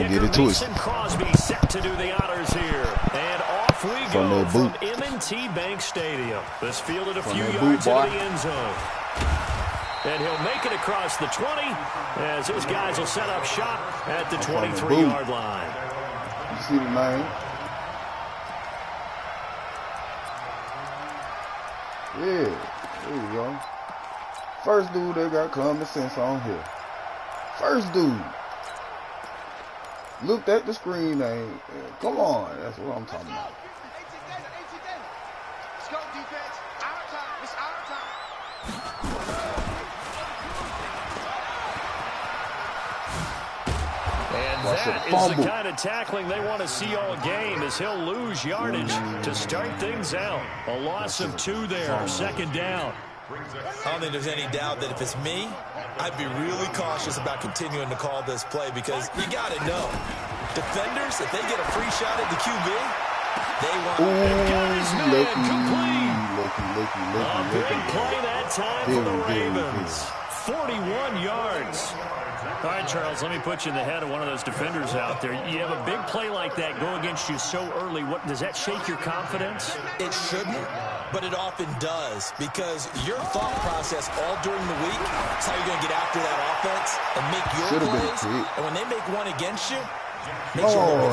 get it twisted. Crosby set to do the honors here. And off we go from M&T Bank Stadium. This fielded a few yards into the end zone. And he'll make it across the 20 as his guys will set up shop at the 23-yard line. You see the name? Yeah, there you go. First dude that got common sense on here. First dude. Looked at the screen name. Come on, that's what I'm talking about. Let's go, defense. Our time. It's our time. And that is the kind of tackling they want to see all game, as he'll lose yardage to start things out. A loss of 2 there, second down. I don't think there's any doubt that if it's me, I'd be really cautious about continuing to call this play, because you got to know, defenders, if they get a free shot at the QB, they want A big play that time for the Ravens. 41 yards. All right, Charles, let me put you in the head of one of those defenders out there. You have a big play like that go against you so early. What does that shake your confidence? It shouldn't, but it often does, because your thought process all during the week is how you're going to get after that offense and make your plays. And when they make one against you, make sure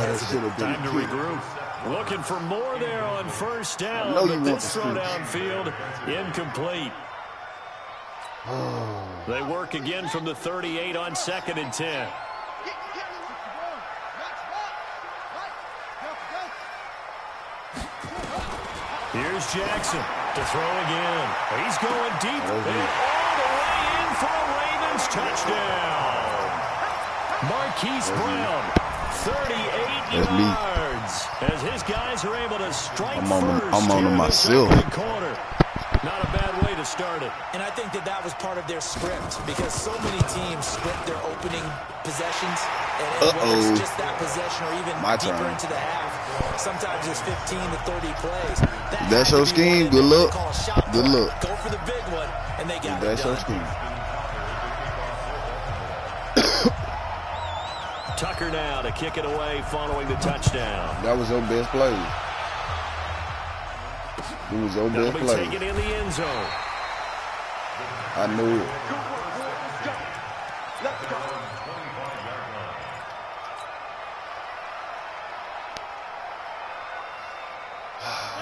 time to regroup. Looking for more there on first down, but this throw downfield incomplete. They work again from the 38 on 2nd and 10. Here's Jackson to throw again. He's going deep and all the way in for a Ravens touchdown. Marquise Brown, 38 yards, as his guys are able to strike first. I'm on him myself. Corner. Not a bad way to start it. And I think that was part of their script, because so many teams script their opening possessions, and whether it's just that possession or even deeper into the half, sometimes it's 15 to 30 plays. That's your scheme. Good luck. Good luck. Go for the big one, and they got it done. That's your scheme. Tucker now to kick it away following the touchdown. That was your best play. It was your best play. Taken in the end zone. I knew it.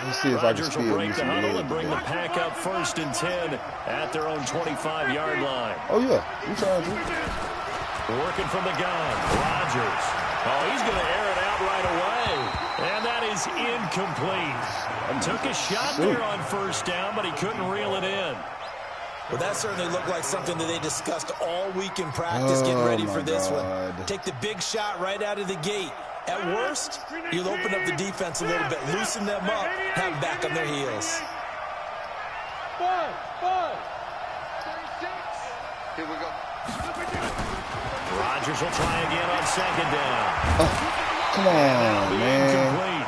Let's see if I can will break the huddle and bring the pack up 1st and 10 at their own 25-yard line. Oh, yeah. You trying to. Working from the gun. Rodgers. Oh, he's going to air it out right away. And that is incomplete. Took a shot there on first down, but he couldn't reel it in. Well, that certainly looked like something that they discussed all week in practice, getting ready for this one. Take the big shot right out of the gate. At worst, you'll open up the defense a little bit, loosen them up, have them back on their heels. Here we go. Rodgers will try again on 2nd down. Come on, man.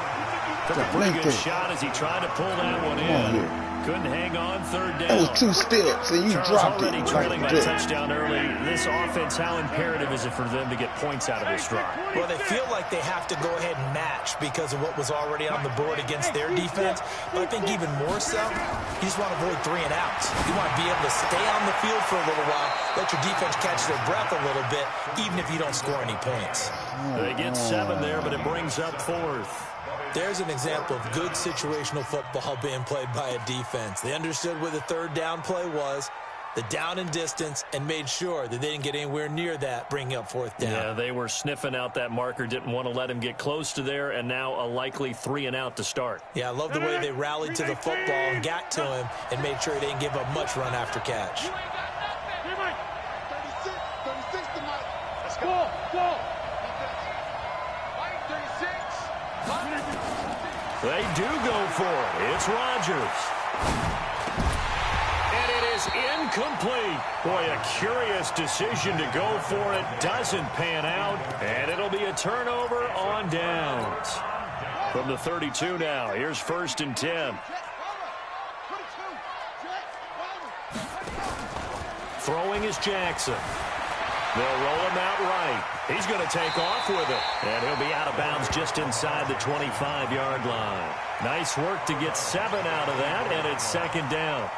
Took a pretty good shot as he tried to pull that one in. Couldn't hang on 3rd down. That was 2 steps, and you dropped it. Already trailing by touchdown early. This offense, how imperative is it for them to get points out of this drive? Well, they feel like they have to go ahead and match because of what was already on the board against their defense. But I think even more so, you just want to avoid 3 and outs. You want to be able to stay on the field for a little while, let your defense catch their breath a little bit, even if you don't score any points. They get 7 there, but it brings up 4th. There's an example of good situational football being played by a defense. They understood where the 3rd down play was, the down and distance, and made sure that they didn't get anywhere near that, bringing up 4th down. Yeah, they were sniffing out that marker, didn't want to let him get close to there, and now a likely 3 and out to start. Yeah, I love the way they rallied to the football and got to him and made sure he didn't give up much run after catch. 36 Let's go. They do go for it. It's Rodgers. And it is incomplete. Boy, a curious decision to go for it. Doesn't pan out. And it'll be a turnover on downs. From the 32 now, here's 1st and 10. Throwing is Jackson. They'll roll him out right. He's going to take off with it. And he'll be out of bounds just inside the 25-yard line. Nice work to get 7 out of that, and it's second down.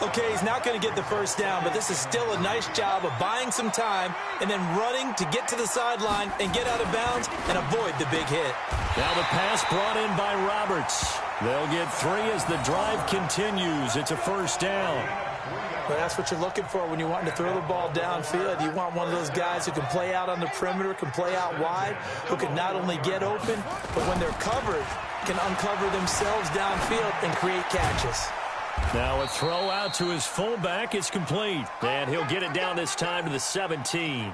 Okay, he's not going to get the first down, but this is still a nice job of buying some time and then running to get to the sideline and get out of bounds and avoid the big hit. Now the pass brought in by Roberts. They'll get 3 as the drive continues. It's a first down. Well, that's what you're looking for when you're wanting to throw the ball downfield. You want one of those guys who can play out on the perimeter, can play out wide, who can not only get open, but when they're covered, can uncover themselves downfield and create catches. Now a throw out to his fullback is complete, and he'll get it down this time to the 17.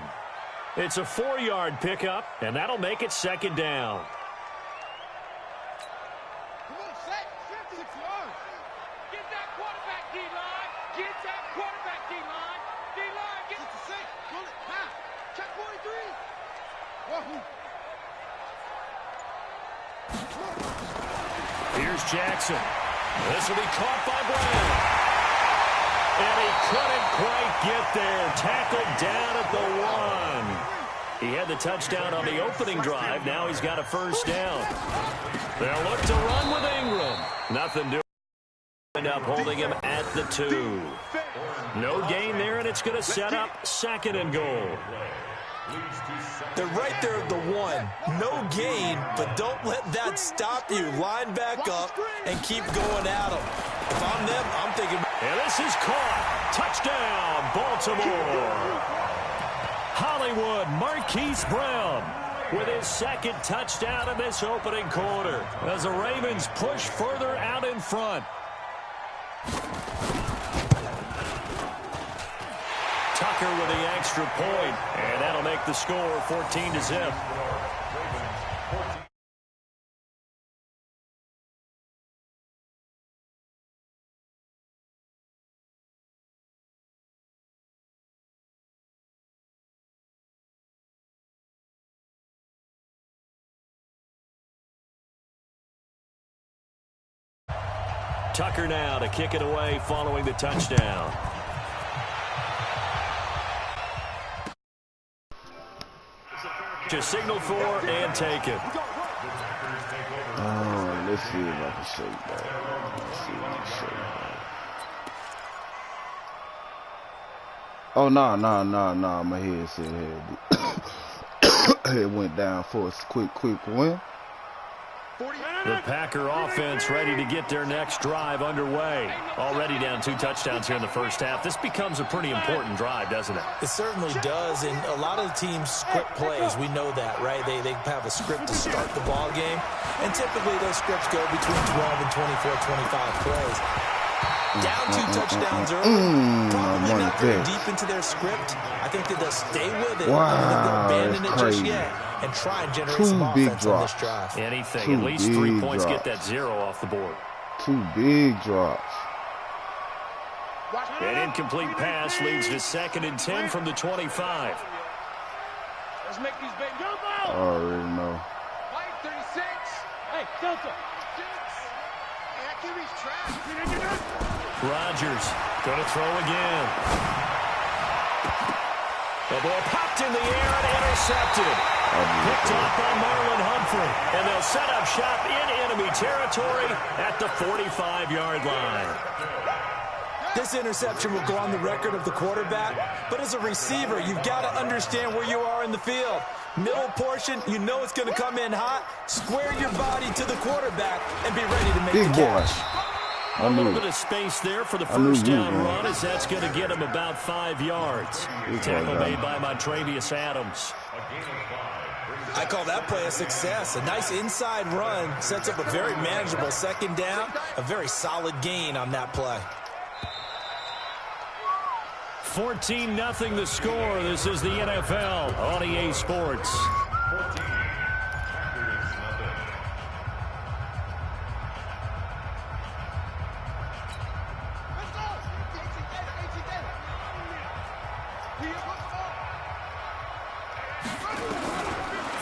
It's a 4-yard pickup, and that'll make it second down. Come on, set. 6 yards. Get that quarterback, D-line. Get that quarterback, D-line. D-line, get the 6. Pull it. Now. Check 43. Wahoo. Here's Jackson. This will be caught by Brown. And he couldn't quite get there. Tackled down at the 1. He had the touchdown on the opening drive. Now he's got a first down. They'll look to run with Ingram. Nothing doing. End up holding him at the 2. No gain there, and it's going to set up second and goal. They're right there at the 1. No gain, but don't let that stop you. Line back up and keep going at them. If I'm them, I'm thinking. And this is caught. Touchdown, Baltimore. Hollywood Marquise Brown with his second touchdown in this opening quarter as the Ravens push further out in front. Tucker with the extra point, and that'll make the score 14-0. Tucker now to kick it away following the touchdown. To signal for and take it. Oh, let's see if I can shake that. Let's see if I can shake that. Oh, no. My head said it went down for a quick win. The Packer offense ready to get their next drive underway. Already down 2 touchdowns here in the first half. This becomes a pretty important drive, doesn't it? It certainly does, and a lot of the teams script plays. We know that, right? They have a script to start the ball game, and typically those scripts go between 12 and 24, 25 plays. Down 2 touchdowns early. Probably not very deep into their script. I think that they'll stay with it. Wow, I don't think they'll abandon it just yet and try and generate some offense on this drive. Anything. At least 3 points get that 0 off the board. 2 big drops. An incomplete pass leads to 2nd and 10 from the 25. Let's make these big jump I out. already know. White 36. Hey, Delta. 6. Hey, that QB's trash. Rodgers going to throw again. The ball popped in the air and intercepted. Picked off by Marlon Humphrey. And they'll set up shop in enemy territory at the 45-yard line. This interception will go on the record of the quarterback, but as a receiver, you've got to understand where you are in the field. Middle portion, you know it's going to come in hot. Square your body to the quarterback and be ready to make the catch. A little bit of space there for the first down run, as that's going to get him about 5 yards. Tackle made by Montravius Adams. I call that play a success. A nice inside run sets up a very manageable second down. A very solid gain on that play. 14-0 the score. This is the NFL on EA Sports.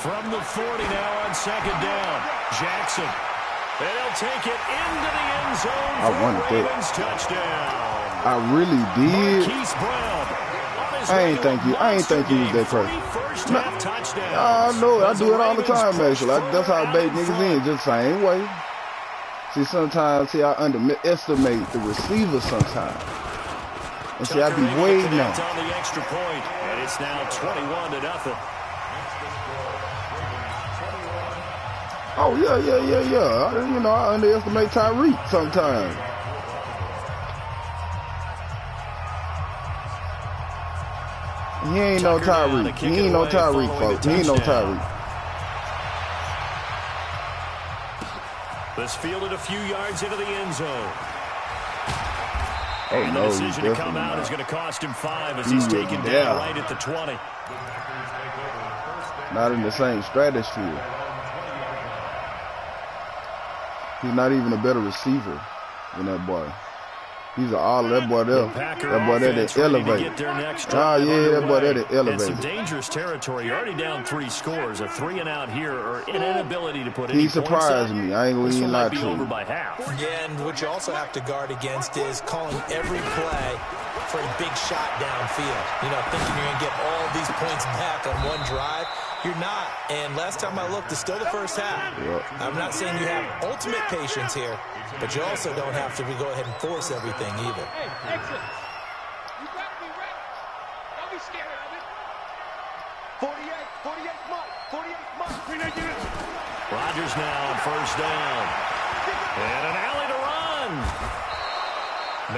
From the 40 now on second down. Jackson. And he'll take it into the end zone for a Ravens touchdown. I really did. Marquise Brown on I ain't think you was that crazy. I know, I do it all the time, actually. That's how I bait niggas in, just the same way. See, sometimes, I underestimate the receiver sometimes. And see, I be waiting on the extra point, and it's now 21-0. Oh, yeah. I underestimate Tyreek sometimes. He ain't no Tyreek. He ain't no Tyreek, folks. He ain't no Tyreek. This fielded a few yards into the end zone. Oh, and the no, decision to come out is going to cost him 5 as he's taken down right at the 20. Not in the same stratosphere. He's not even a better receiver than that boy. He's that boy there. That boy there that elevate. That boy there that elevate. Some dangerous territory. You're already down 3 scores. A 3-and-out here or an inability to put he surprised me. I ain't gonna even lie to you. Over by half. Yeah, and what you also have to guard against is calling every play for a big shot downfield. Thinking you're gonna get all these points back on one drive. You're not. And last time I looked, it's still the first half. Yep. I'm not saying you have ultimate patience here, but you also don't have to go ahead and force everything either. Hey, exit. You got to be ready. Don't be scared of it. 48 Mike. Rodgers now on first down. And an alley to run.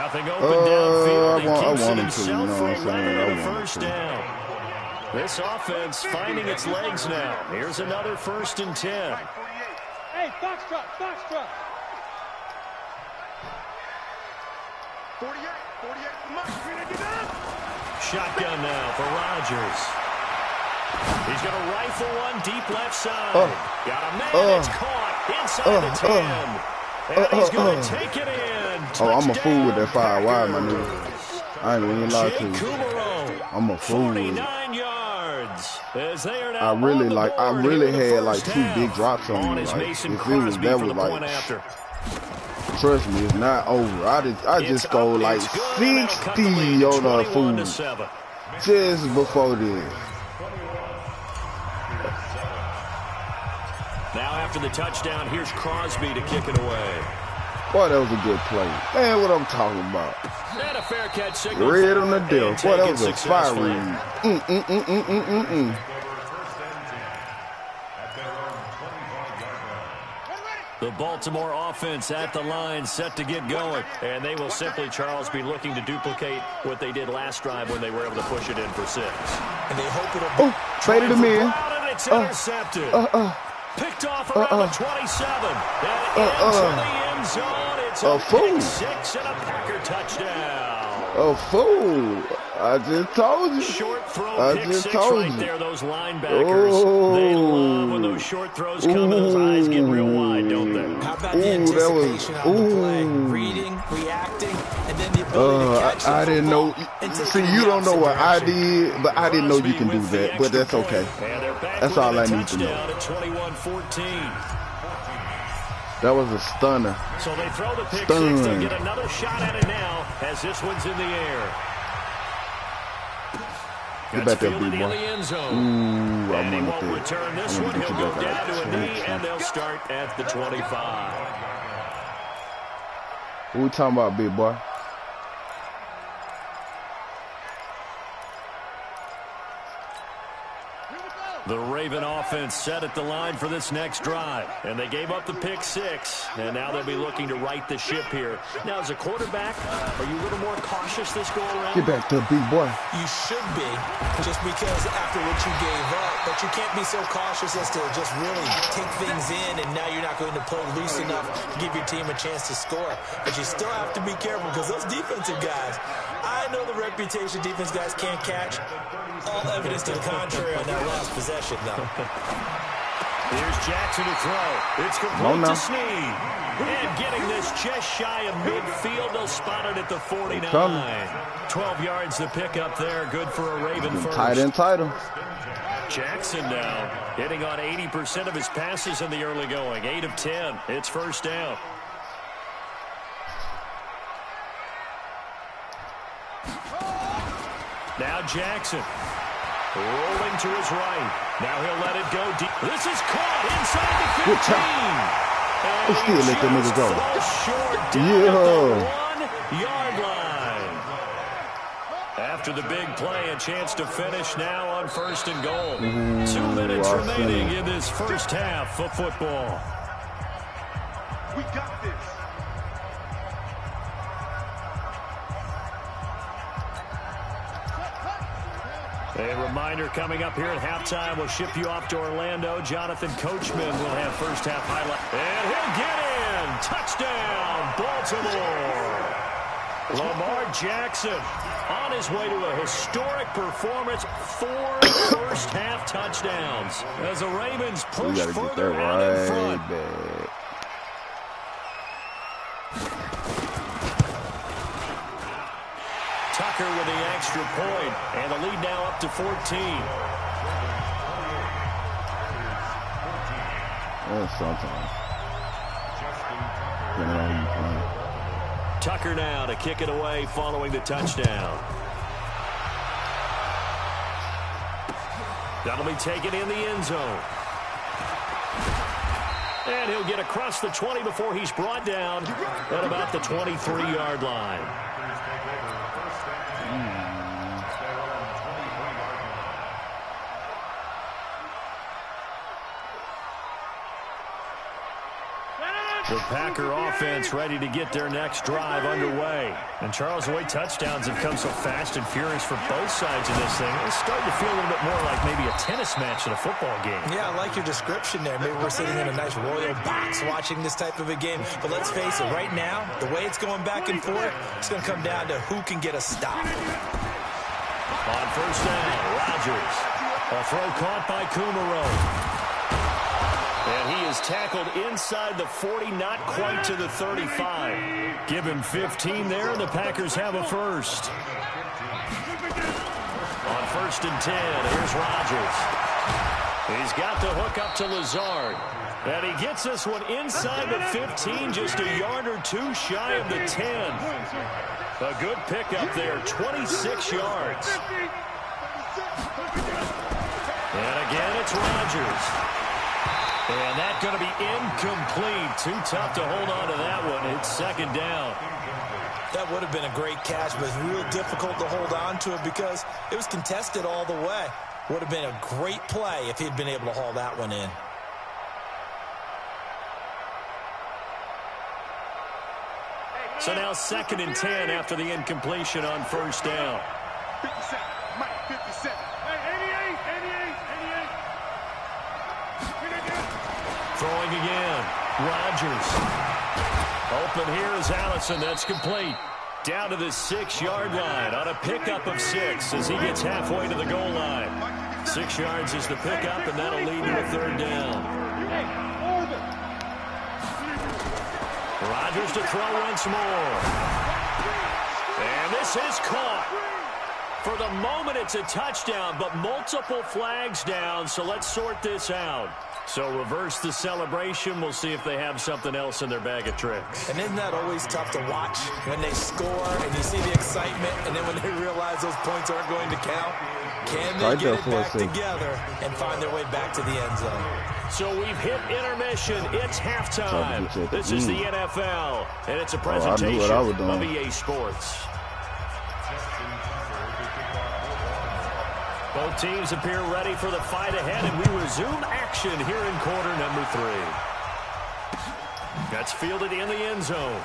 Nothing open downfield. I wanted to, you know what I'm saying? I first down. This offense finding its legs now. Here's another 1st and 10. Hey, Foxtrot. 48, Shotgun now for Rodgers. He's going to rifle one deep left side. Got a man. It's caught inside the 10. And he's going to take it in. I'm a fool with that 5 wide, my nigga. I ain't even lie to you. I'm a fool with it. I really had like 2 big drops on me. Like, if it was that was like, trust me, it's not over. I just scored like 60 on a fool just before this. Now after the touchdown, here's Crosby to kick it away. Boy, that was a good play. Man, what I'm talking about. And a fair catch signal. Red on the deal. Boy, that was a fire read. The Baltimore offense at the line, set to get going. And they will simply, Charles, be looking to duplicate what they did last drive when they were able to push it in for 6. And they hope it'll faded him in. It's intercepted. Picked off around the 27. And into the end zone. It's a fool. 6 and a Packer touchdown. A fool. I just told you. Short throw, I pick just 6 told right you. there. Those linebackers, they love when those short throws come and those eyes get real wide, don't they? How about the anticipation on the play? Reading, reacting, and then the ability to catch I didn't know. See, you don't know what I did, but I didn't know you can do that. But that's okay. That's all I need to know. 21-14. That was a stunner. So they throw the pick 6. They'll get another shot at it now as this one's in the air. Get back there, big boy. Ooh, and he won't return this one. He'll go down to a knee, and they'll start at the 25. What we talking about, big boy? The Raven offense set at the line for this next drive. And they gave up the pick 6. And now they'll be looking to right the ship here. Now, as a quarterback, are you a little more cautious this go around? Get back there, big boy. You should be, just because after what you gave up. But you can't be so cautious as to just really take things in. And now you're not going to play loose enough to give your team a chance to score. But you still have to be careful because those defensive guys, I know the reputation defense guys can't catch. All evidence to the contrary on that last possession, though. Here's Jackson to throw. It's complete to Snead. And getting this just shy of midfield. They'll spot it at the 49. 12 yards to pick up there. Good for a Raven first. Tight end title. Jackson now hitting on 80% of his passes in the early going. 8 of 10. It's first down. Now Jackson. Rolling to his right. Now he'll let it go deep. This is caught inside the 15. And still let the nigga go. Short down at the 1-yard line. After the big play, a chance to finish now on 1st and goal. 2 minutes remaining in this first half of football. We got this. A reminder coming up here at halftime. We'll ship you off to Orlando. Jonathan Coachman will have first half highlight. And he'll get in. Touchdown, Baltimore. Lamar Jackson on his way to a historic performance. 4 first half touchdowns as the Ravens push further out in front. Back. Tucker with the extra point, and the lead now up to 14. That's sometimes. Tucker now to kick it away following the touchdown. That'll be taken in the end zone. And he'll get across the 20 before he's brought down at about the 23-yard line. The Packer offense ready to get their next drive underway. And Charles, the way touchdowns have come so fast and furious for both sides of this thing, it's starting to feel a little bit more like maybe a tennis match in a football game. Yeah, I like your description there. Maybe we're sitting in a nice royal box watching this type of a game. But let's face it, right now, the way it's going back and forth, it's going to come down to who can get a stop. On first down, Rodgers. A throw caught by Kumaro. And he is tackled inside the 40, not quite to the 35. Give him 15 there, and the Packers have a first. On 1st and 10, here's Rodgers. He's got the hook up to Lazard. And he gets this one inside the 15, just a yard or two shy of the 10. A good pickup there, 26 yards. And again, it's Rodgers. And that's going to be incomplete. Too tough to hold on to that one. It's 2nd down. That would have been a great catch, but it's real difficult to hold on to it because it was contested all the way. Would have been a great play if he'd been able to haul that one in. So now 2nd and 10 after the incompletion on 1st down. 57, Mike, 57. Hey, 88, 88. Throwing again. Rodgers. Open here is Allison. That's complete. Down to the 6-yard line on a pickup of 6 as he gets halfway to the goal line. 6 yards is the pickup, and that'll lead to a 3rd down. Rodgers to throw once more. And this is caught. For the moment, it's a touchdown, but multiple flags down, so let's sort this out. So reverse the celebration. We'll see if they have something else in their bag of tricks. And isn't that always tough to watch when they score and you see the excitement, and then when they realize those points aren't going to count? Can they get it back together and find their way back to the end zone? So we've hit intermission. It's halftime. This is the NFL, and it's a presentation of EA Sports. Both teams appear ready for the fight ahead, and we resume action here in quarter number 3. That's fielded in the end zone.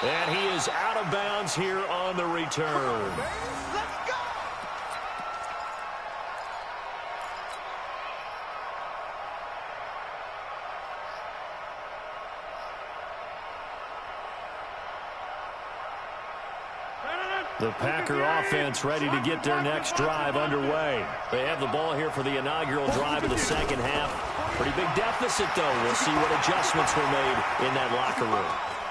And he is out of bounds here on the return. The Packer offense ready to get their next drive underway. They have the ball here for the inaugural drive of the 2nd half. Pretty big deficit, though. We'll see what adjustments were made in that locker room.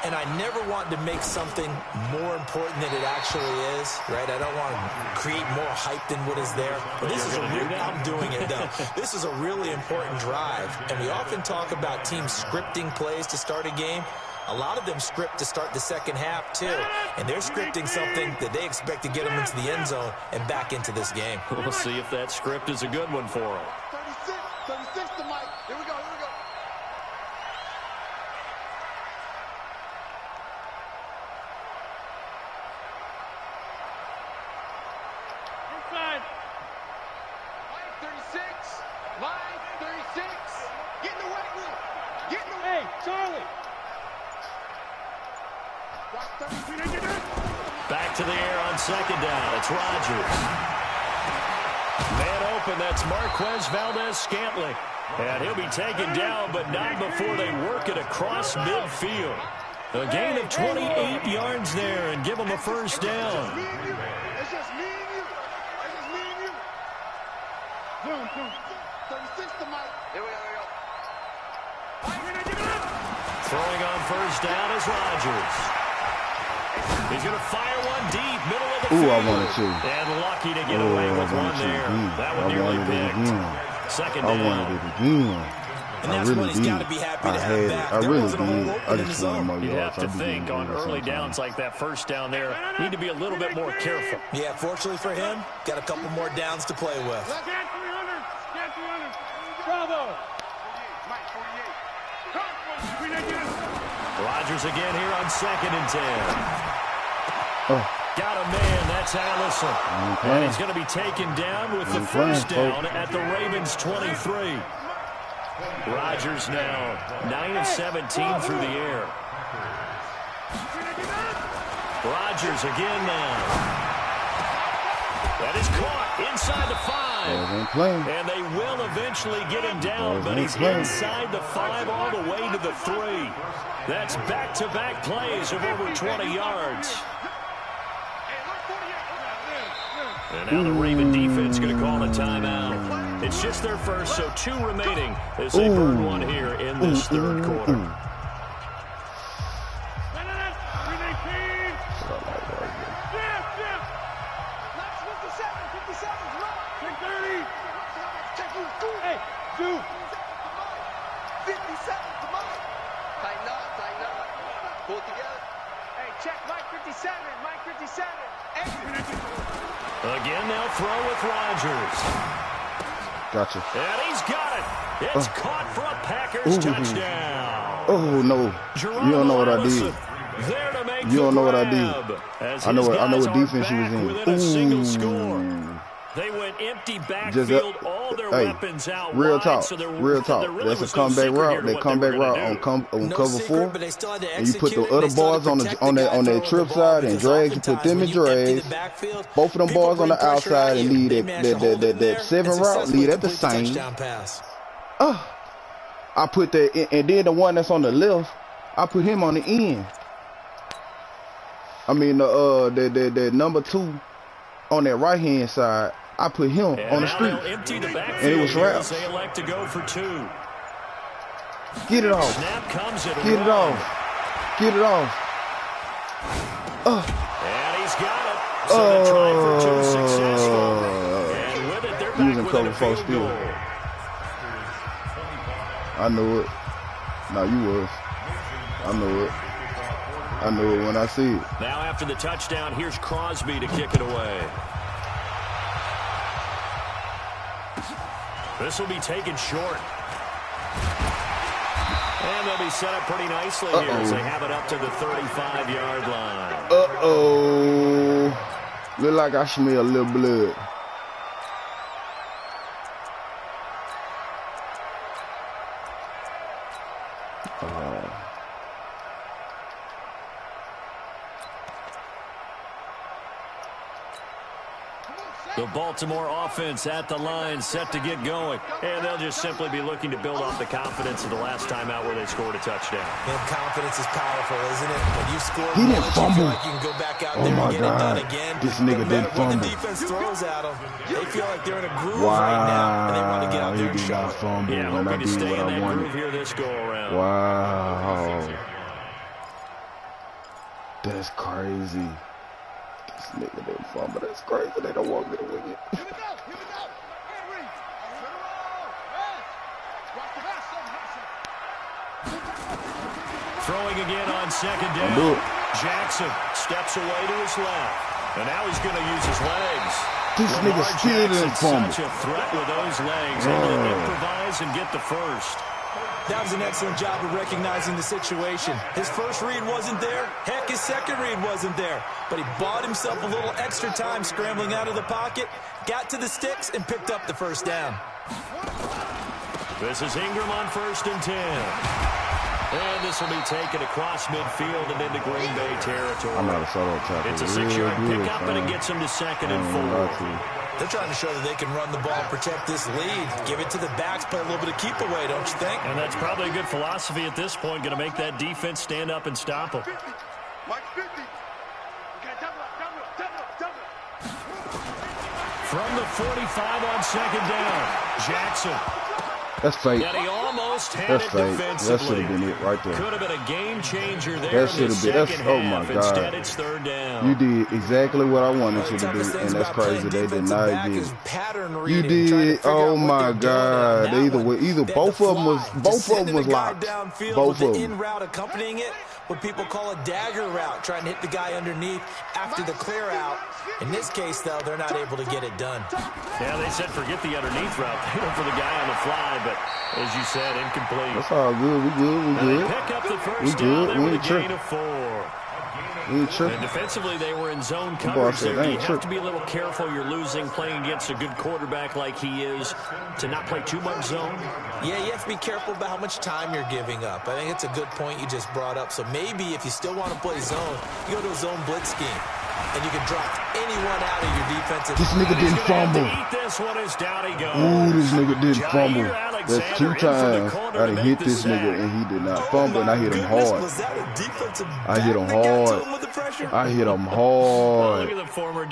And I never want to make something more important than it actually is, right? I don't want to create more hype than what is there. But this is I'm doing it, though. This is a really important drive. And we often talk about teams scripting plays to start a game. A lot of them script to start the second half, too. And they're scripting something that they expect to get them into the end zone and back into this game. We'll see if that script is a good one for them. 36 to Mike. Here we go, here we go. Inside. Line 36. Line 36. Get in the way, Will. Get in the way. Hey, Charlie. Back to the air on second down. It's Rodgers. Man open, that's Marquez Valdez-Scantling. And he'll be taken down, but not before they work it across midfield. A gain of 28 yards there and give them a first down. It's just me and you. It's just me and you. Zoom. 36 to Mike. Here we go, here we go. Throwing on first down is Rodgers. He's going to fire one deep, middle of the field. I wanted to. And lucky to get away with one there. That one nearly picked. Second down. I wanted it again. And that's what he's got to be happy to have back. I really did. I just wanted more yards. You have to think on early downs like that first down there, need to be a little bit more careful. Yeah, fortunately for him, got a couple more downs to play with. Scan 300. Scan 300. Bravo. Mike, 48. Rodgers again here on 2nd and 10. Got a man, that's Allison. And he's going to be taken down with the first down at the Ravens 23. Rodgers now 9 of 17 through the air. Rodgers again now. That is caught inside the 5. And they will eventually get him down, but he's inside the 5 all the way to the 3. That's back-to-back plays of over 20 yards. And now the Raven defense going to call a timeout. It's just their first, so 2 remaining as they burn one here in this third quarter. Again, they'll throw with Rodgers. Gotcha. And he's got it. It's caught for a Packers touchdown. Oh, no. You don't know what I did. You don't know what I did. I know what defense you was in. They went empty backfield, all their weapons out real wide, talk, so real talk. That's a comeback route. That comeback route on cover 4, and you put the other boys on that trip side and drag. You put them in drags. Both of them boys on the outside and lead that 7 route. Lead at the same. I put that, and then the one that's on the left, I put him on the end. I mean the number 2 on that right hand side. I put him on the street, and it was routes. They elect to go for 2. Get it off. Snap comes it. Get it off. Get it off. And he's got it. So they try for 2 successful. And with it, they're back within a field goal. I knew it. No, you was. I knew it. I knew it when I see it. Now after the touchdown, here's Crosby to kick it away. This will be taken short. And they'll be set up pretty nicely here as they have it up to the 35-yard line. Look like I smell a little blood. The Baltimore offense at the line, set to get going. And they'll just simply be looking to build off the confidence of the last time out where they scored a touchdown. And confidence is powerful, isn't it? When you score, he didn't fumble. Like you can go back out there and get it done again. This nigga didn't fumble. When the defense throws at them, they feel like they're in a groove right now, and they want to get out there and show it. Yeah, hoping to stay in that groove here this go-around. Wow. That's crazy. Nigga didn't fumble. That's crazy. They don't want me to win it. Here we go. Here we go. Henry. Watch the pass. Throwing again on second down. Do it. Jackson steps away to his left. And now he's going to use his legs. This nigga still didn't fumble. Such a threat with those legs. Able to improvise and get the first. That was an excellent job of recognizing the situation. His first read wasn't there. Heck, his second read wasn't there. But he bought himself a little extra time scrambling out of the pocket, got to the sticks, and picked up the first down. This is Ingram on 1st and 10. And this will be taken across midfield and into Green Bay territory. I'm not a solo tackle. It's a 6-yard pickup, and it gets him to 2nd and 4. They're trying to show that they can run the ball and protect this lead. Give it to the backs, play a little bit of keep away, don't you think? And that's probably a good philosophy at this point. Going to make that defense stand up and stop them. From the 45 on 2nd down, Jackson. That's fake. And he almost had That's it fake. defensively. That should have been it right there. Could have been a game changer there. That should have been. That's, oh my God. Instead, it's 3rd down. You did exactly what I wanted you to do, and that's crazy. They did not get it. You did. Oh my God. Either both of them was locked. Both of them. In route accompanying it, what people call a dagger route, trying to hit the guy underneath after the clear out. In this case, though, they're not able to get it done. Yeah, they said forget the underneath route. They went for the guy on the fly, but as you said, incomplete. That's all good. We good. Pick up the first down there with a gain of 4. We ain't tripping. And defensively, they were in zone coverage there. You have to be a little careful. You're losing playing against a good quarterback like he is to not play too much zone. Yeah, you have to be careful about how much time you're giving up. I think it's a good point you just brought up. So maybe if you still want to play zone, you go to a zone blitz scheme. And you can drop anyone out of your defensive. This nigga didn't fumble. This one is down he goes. Ooh, this nigga didn't fumble. That's 2 times I done hit this nigga and he did not fumble, and I hit him hard. I hit him hard. I hit him hard.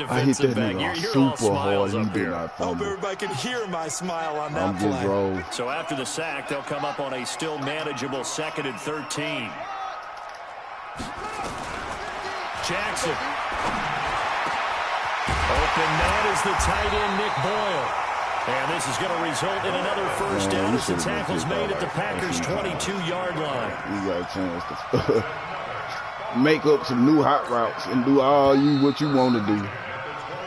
I hit that nigga super hard. He did not fumble. Hope everybody can hear my smile on that I'm just rolled. So after the sack, they'll come up on a still manageable 2nd and 13. Jackson. Open man is the tight end, Nick Boyle. And this is going to result in another first down as the tackle's made at the Packers' 22-yard line. You got a chance to make up some new hot routes and do all what you want to do.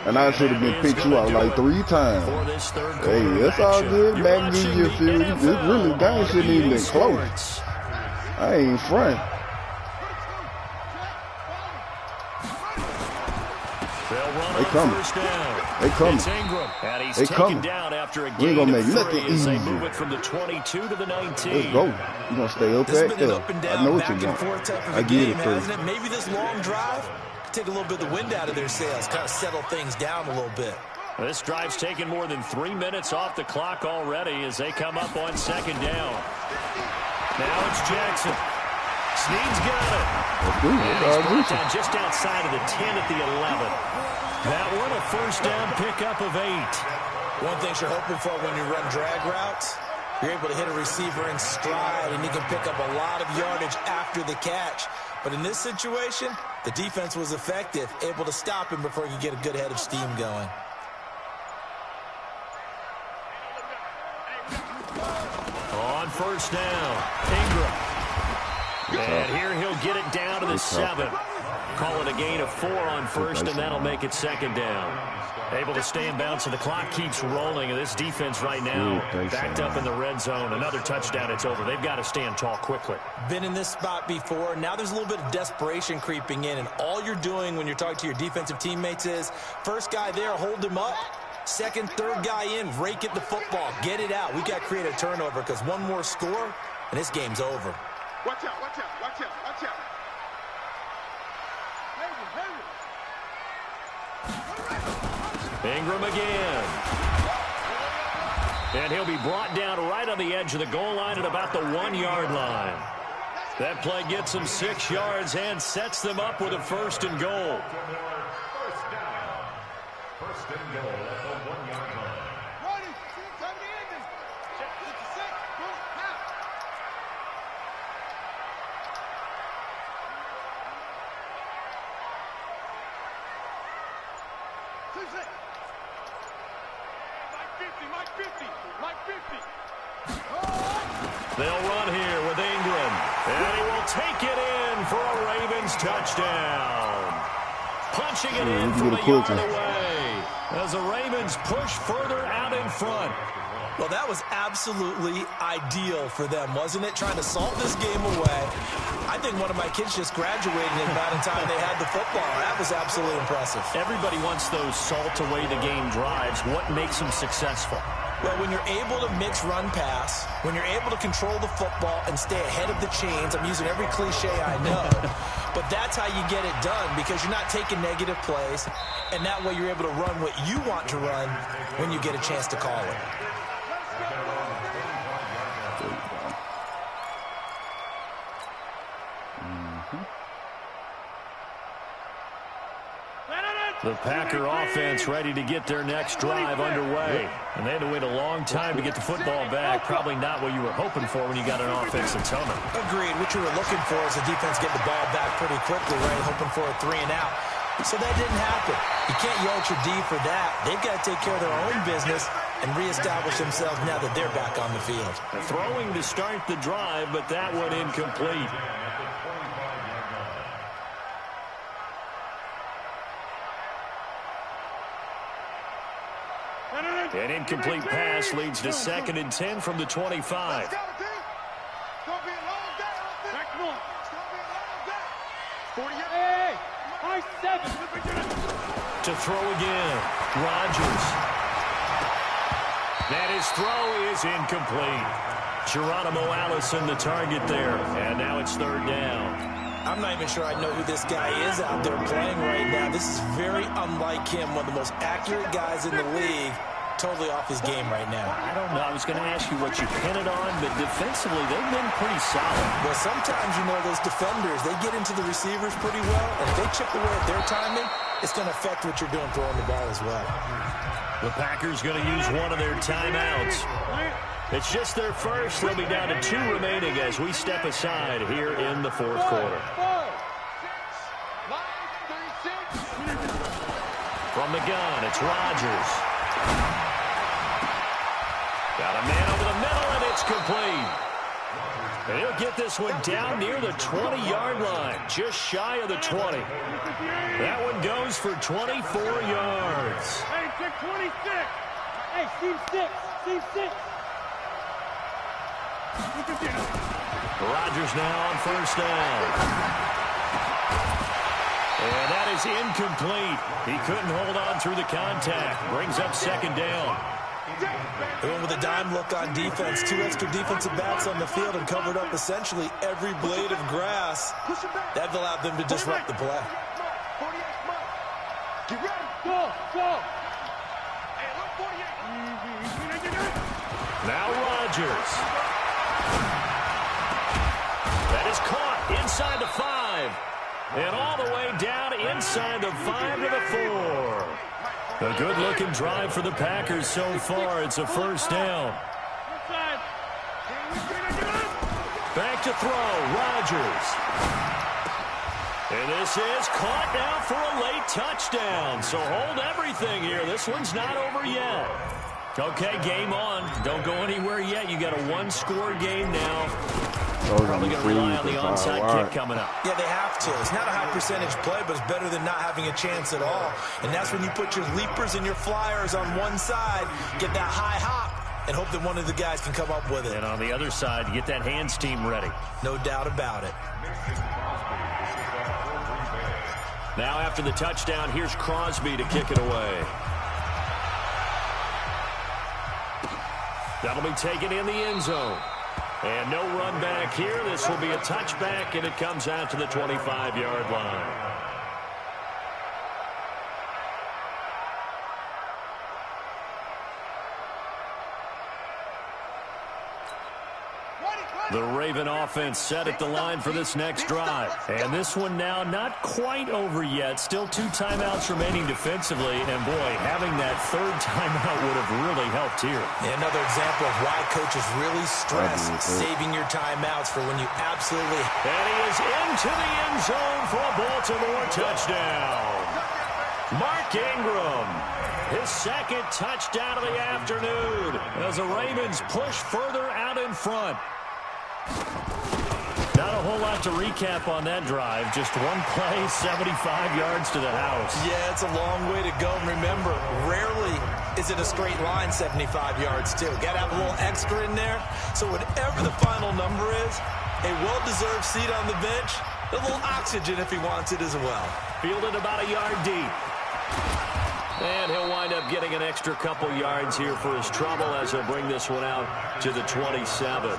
And I should have been picked you out like 3 times. Hey, that's all good. Madden give you a few. This really, game shouldn't even been close. I ain't front. They coming. They coming. They coming. We ain't gonna make nothing easy. They move it from the 22 to the 19. Let's go. You gonna stay up there? I know what you're doing. I get it, too. Maybe this long drive could take a little bit of the wind out of their sails, kind of settle things down a little bit. This drive's taken more than 3 minutes off the clock already as they come up on 2nd down. Now it's Jackson. Snead's got it. And he's brought down just outside of the 10 at the 11. That one a first down pickup of 8. One thing you're hoping for when you run drag routes, you're able to hit a receiver in stride, and you can pick up a lot of yardage after the catch. But in this situation, the defense was effective, able to stop him before he could get a good head of steam going. On first down, Ingram. And here he'll get it down to the 7. Call it a gain of 4 on first, and that'll make it 2nd down. Able to stay in bounds, so the clock keeps rolling. And this defense right now backed up in the red zone. Another touchdown, it's over. They've got to stand tall quickly. Been in this spot before. Now there's a little bit of desperation creeping in, and all you're doing when you're talking to your defensive teammates is, first guy there, hold him up. Second, third guy in, rake at the football. Get it out. We've got to create a turnover because one more score, and this game's over. Watch out, watch out, watch out, watch out. Ingram again. And he'll be brought down right on the edge of the goal line at about the 1-yard line. That play gets them 6 yards and sets them up with a 1st and goal. First and goal at the 1-yard line. Ready, time to end it. Get the set, go, now. Mike 50, Mike 50. They'll run here with Ingram. And he will will take it in for a Ravens touchdown. Punching it in from a yard away as the Ravens push further out in front. Well, that was absolutely ideal for them, wasn't it? Trying to salt this game away. I think one of my kids just graduated in about the time they had the football. That was absolutely impressive. Everybody wants those salt away the game drives. What makes them successful? Well, when you're able to mix run pass, when you're able to control the football and stay ahead of the chains, I'm using every cliche I know, but that's how you get it done because you're not taking negative plays, and that way you're able to run what you want to run when you get a chance to call it. The Packer offense ready to get their next drive underway. And they had to wait a long time to get the football back. Probably not what you were hoping for when you got an offensive tunnel. Agreed. What you were looking for is the defense get the ball back pretty quickly, right? Hoping for a 3 and out. So that didn't happen. You can't yell at your D for that. They've got to take care of their own business and reestablish themselves now that they're back on the field. Throwing to start the drive, but that one incomplete. An incomplete pass leads to 2nd and 10 from the 25. To throw again, Rodgers. And his throw is incomplete. Geronimo Allison the target there, and now it's 3rd down. I'm not even sure I know who this guy is out there playing right now. This is very unlike him, one of the most accurate guys in the league. Totally off his game right now. I don't know. I was going to ask you what you pin it on, but defensively, they've been pretty solid. Well, sometimes, you know, those defenders, they get into the receivers pretty well, and if they chip away at their timing, it's going to affect what you're doing throwing the ball as well. The Packers going to use one of their timeouts. It's just their first. They'll be down to 2 remaining as we step aside here in the 4th quarter. From the gun, it's Rodgers. Got a man over the middle, and it's complete. And he'll get this one down near the 20-yard line, just shy of the 20. That one goes for 24 yards. Hey, check 26. Hey, team 6. Team 6. Rodgers now on 1st down. And that is incomplete. He couldn't hold on through the contact. Brings up 2nd down. They went with a dime look on defense. 2 extra defensive backs on the field and covered up essentially every blade of grass. That allowed them to disrupt the play. Now Rodgers. That is caught inside the 5. And all the way down inside the 5 to the 4. A good-looking drive for the Packers so far. It's a 1st down. Back to throw, Rodgers. And this is caught now for a late touchdown. So hold everything here. This one's not over yet. Okay, game on. Don't go anywhere yet. You got a 1-score game now. Probably going to rely on the onside kick coming up. Yeah, they have to. It's not a high percentage play, but it's better than not having a chance at all. And that's when you put your leapers and your flyers on one side, get that high hop, and hope that one of the guys can come up with it. And on the other side, get that hands team ready. No doubt about it. Now after the touchdown, here's Crosby to kick it away. That'll be taken in the end zone. And no run back here. This will be a touchback, and it comes out to the 25-yard line. The Raven offense set at the line for this next drive. And this one now not quite over yet. Still 2 timeouts remaining defensively. And, boy, having that 3rd timeout would have really helped here. Another example of why coaches really stress saving your timeouts for when you absolutely... And he is into the end zone for a Baltimore touchdown. Mark Ingram, his 2nd touchdown of the afternoon as the Ravens push further out in front. Not a whole lot to recap on that drive. Just one play, 75 yards to the house. Yeah, it's a long way to go. And remember, rarely is it a straight line 75 yards, too. Got to have a little extra in there. So whatever the final number is, a well-deserved seat on the bench, a little oxygen if he wants it as well. Fielded about a yard deep. And he'll wind up getting an extra couple yards here for his trouble as he'll bring this one out to the 27.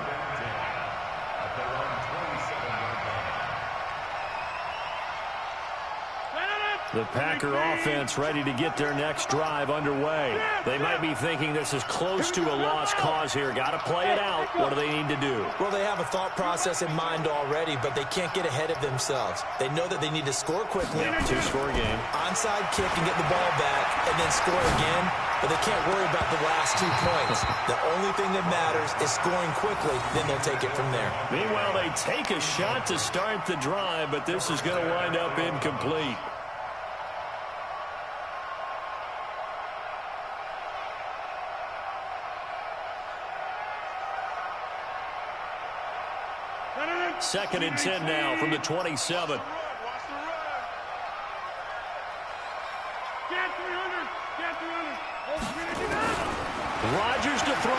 The Packer offense ready to get their next drive underway. They might be thinking this is close to a lost cause here. Got to play it out. What do they need to do? Well, they have a thought process in mind already, but they can't get ahead of themselves. They know that they need to score quickly. Yep, two-score game. Onside kick and get the ball back and then score again, but they can't worry about the last 2 points. The only thing that matters is scoring quickly, then they'll take it from there. Meanwhile, they take a shot to start the drive, but this is going to wind up incomplete. Second and 10 now from the 27. Rodgers to throw.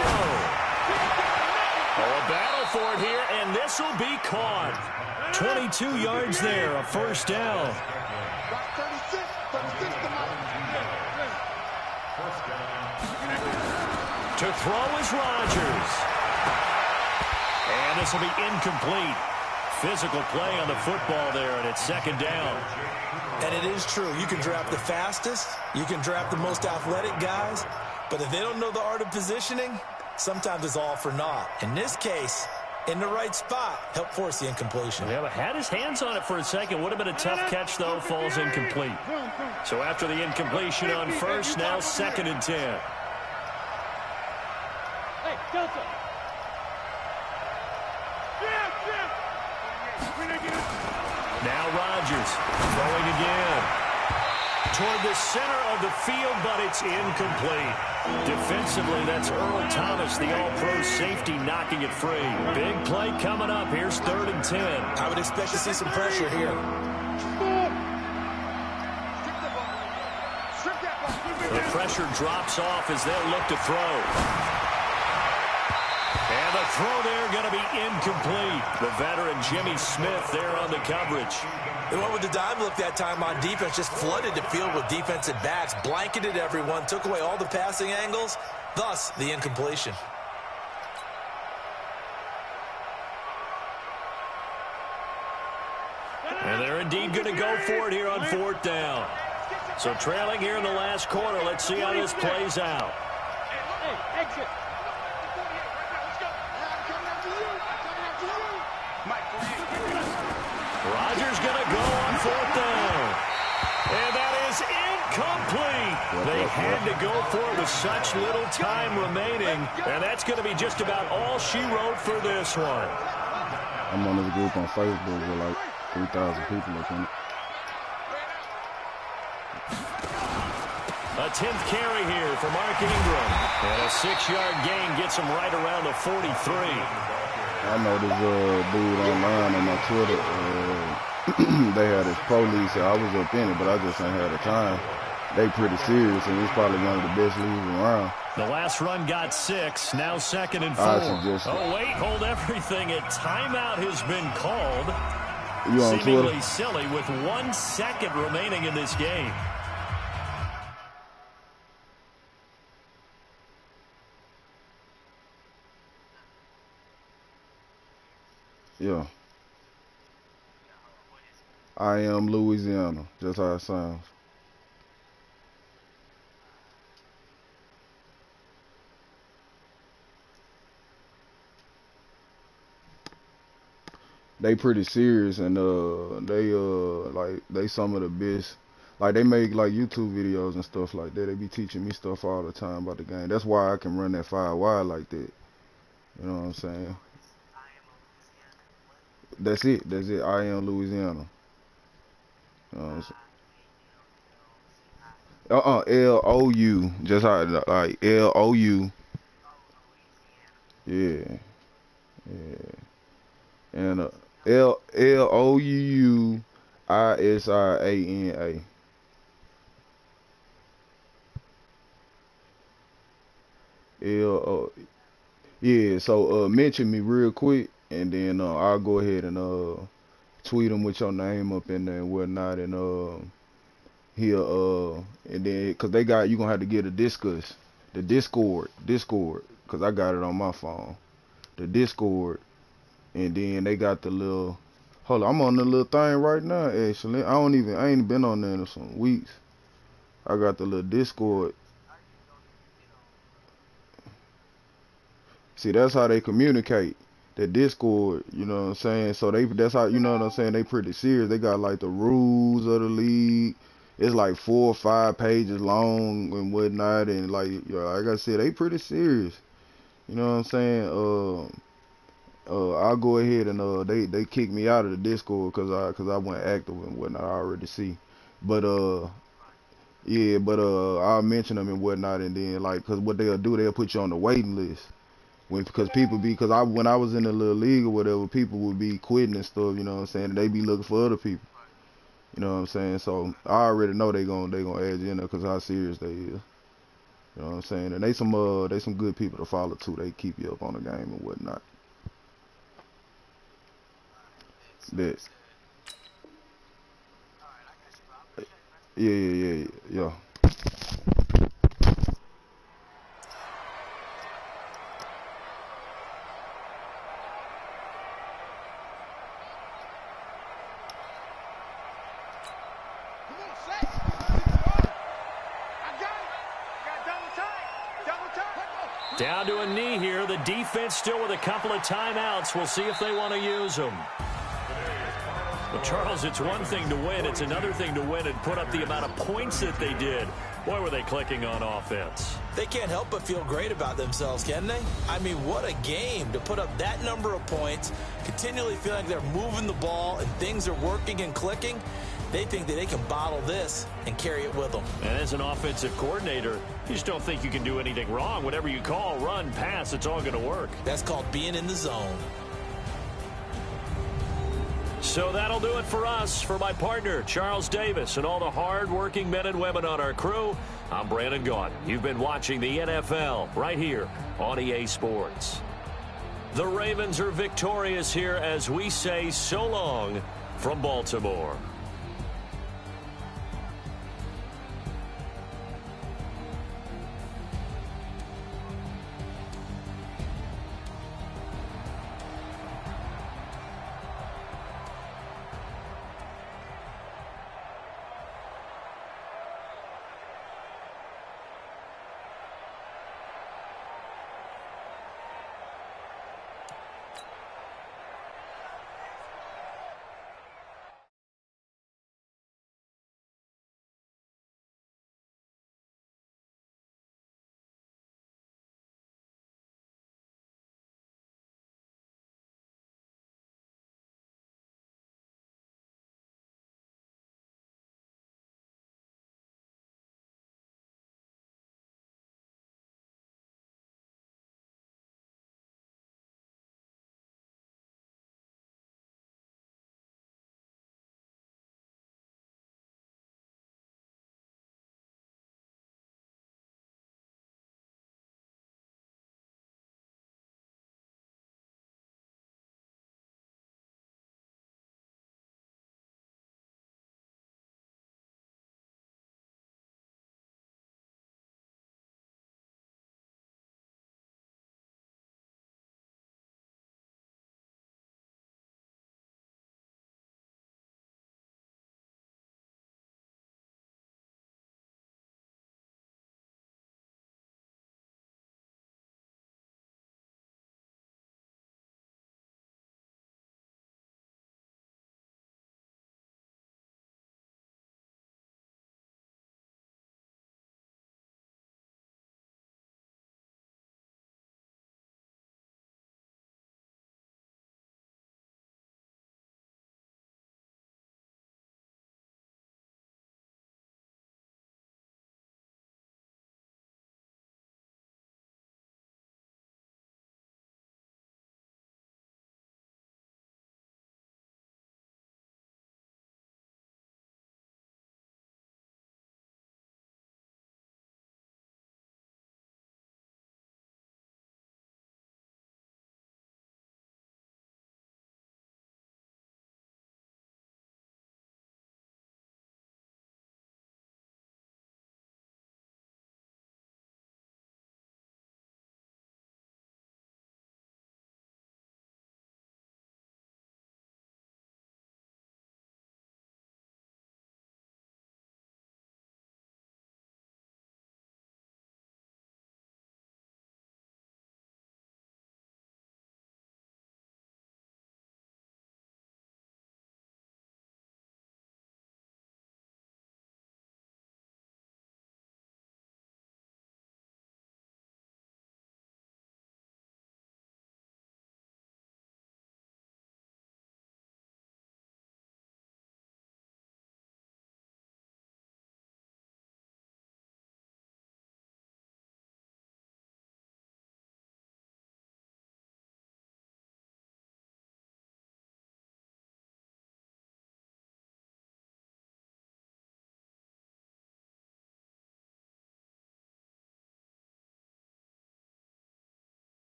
Oh, a battle for it here, and this will be caught. 22 yards there, a first down. To throw is Rodgers. And this will be incomplete. Physical play on the football there, and it's second down. And it is true. You can draft the fastest. You can draft the most athletic guys. But if they don't know the art of positioning, sometimes it's all for naught. In this case, in the right spot, help force the incompletion. Yeah, but had his hands on it for a second. Would have been a tough catch, though. Falls incomplete. So after the incompletion on first, now second and 10. Hey, Delta. Now Rodgers throwing again. Toward the center of the field, but it's incomplete. Defensively, that's Earl Thomas, the all-pro safety, knocking it free. Big play coming up. Here's third and 10. I would expect to see some pressure here. The pressure drops off as they'll look to throw. And the throw there going to be incomplete. The veteran Jimmy Smith there on the coverage. They went with the dime look that time on defense, just flooded the field with defensive backs, blanketed everyone, took away all the passing angles, thus the incompletion. And they're indeed going to go for it here on fourth down. So trailing here in the last quarter, let's see how this plays out. Hey, exit. Rodgers going to go on fourth down. And that is incomplete. They had to go for it with such little time remaining. And that's going to be just about all she wrote for this one. I'm on this group on Facebook with like 3,000 people looking. A 10th carry here for Mark Ingram. And a 6-yard gain gets him right around the 43. I know this dude online on my Twitter. They had this pro league, so I was up in it, but I just ain't had the time. They pretty serious, and it's probably one of the best leagues around. The last run got 6, now second and 4. Oh, wait, hold everything. A timeout has been called. You on seemingly Twitter? silly with 1 second remaining in this game. Yeah. I am Louisiana, just how it sounds. They pretty serious, and they some of the best. Like, they make like YouTube videos and stuff like that. They be teaching me stuff all the time about the game. That's why I can run that 5 wide like that. You know what I'm saying? That's it. I am Louisiana. You know what I'm saying? L-O-U. Just how, like, L-O-U. Yeah. Yeah. And Louisana. Yeah, so mention me real quick, and then I'll go ahead and tweet him with your name up in there and whatnot, and he'll and then cause they got you gonna have to get the Discord, cause I got it on my phone, the Discord, and then they got the little. Hold on, I'm on the little thing right now. Actually, I ain't been on there in some weeks. I got the little Discord. See, that's how they communicate. The Discord, you know what I'm saying? So that's how, you know what I'm saying? They pretty serious. They got like the rules of the league. It's like 4 or 5 pages long and whatnot. And like, like I said, they pretty serious. You know what I'm saying? I'll go ahead and they kicked me out of the Discord cause I went active and whatnot. I already see. But yeah, but I'll mention them and whatnot, and then like, cause what they'll do, they'll put you on the waiting list. When I was in the little league or whatever, people would be quitting and stuff, you know what I'm saying? And they be looking for other people, you know what I'm saying? So I already know they gonna add you in there because how serious they is, you know what I'm saying? And they some good people to follow too. They keep you up on the game and whatnot. That. Yeah. Down to a knee here. The defense still with a couple of timeouts. We'll see if they want to use them. Well, Charles, it's one thing to win. It's another thing to win and put up the amount of points that they did. Boy, were they clicking on offense. They can't help but feel great about themselves, can they? I mean, what a game to put up that number of points, continually feeling like they're moving the ball and things are working and clicking. They think that they can bottle this and carry it with them. And as an offensive coordinator, you just don't think you can do anything wrong. Whatever you call, run, pass, it's all going to work. That's called being in the zone. So that'll do it for us. For my partner, Charles Davis, and all the hard-working men and women on our crew, I'm Brandon Gaudin. You've been watching the NFL right here on EA Sports. The Ravens are victorious here as we say so long from Baltimore.